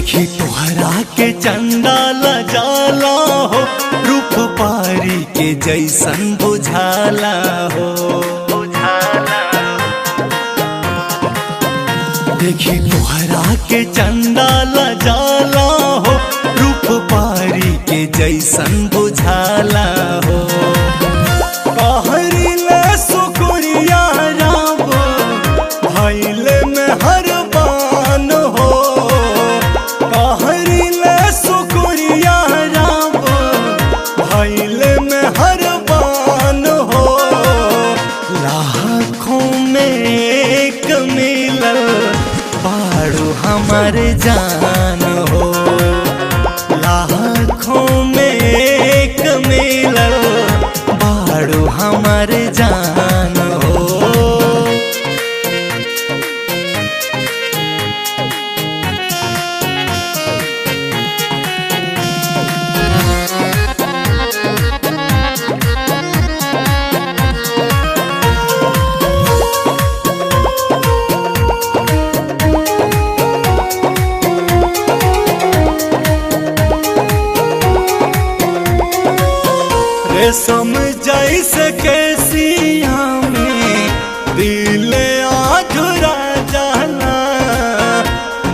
देखी तोहरा के चंदा लजाला हो, रूप पारी के जैसन बुझाला हो। देखी तोहरा के चंदा लजाला हो, रूप पारी के जैसन बुझाला हो। कहरिले शुक्रिया रब भइले में हर बान हो। कहरिले शुक्रिया रब भइले में हर बान हो। लाखों में एक मिलल बारू हमार जान हो। लाखों में एक मिलल बारू हमार जान हो। रेशम जैसे कैसिया में दिल आधुरा जाला।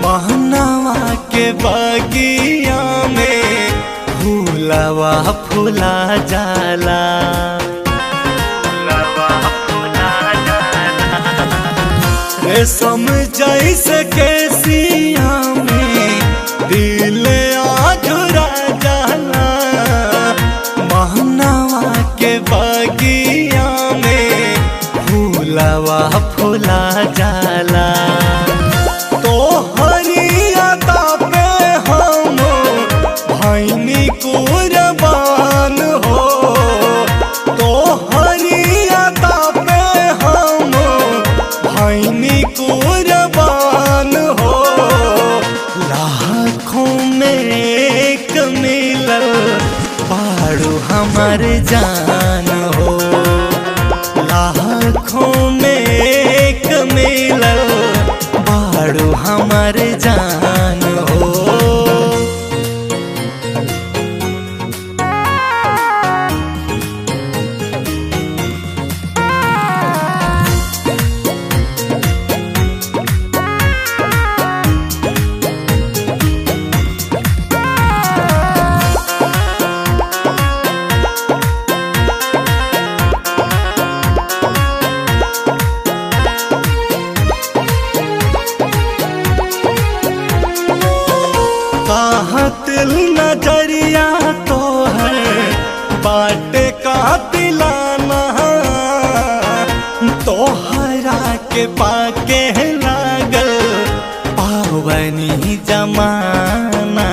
महनवा के बगिया में फूलवा फूला जाला। रेशम जैसे कैसिया में दिल आधुरा जाला। महनवा के बगिया में फूलवा फूला जाला। तो हरियाता पे हम भैनी कुर्बान हो। तो हरियाता पे हम भैनी कुर्बान हो। लाखों में एक मिलल बारू हमार जान हो। लाखों में एक मिलल बारू हमार जान हो। कातिल नजरिया तो है बाटे कातिलाना। तोहरा के पाके लागल पावनी जमाना।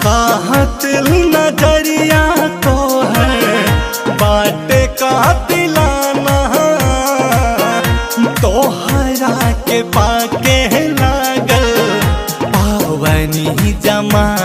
कातिल नजरिया तो है बाटे कातिलाना। तोहरा के पाके लागल पावनी जमाना।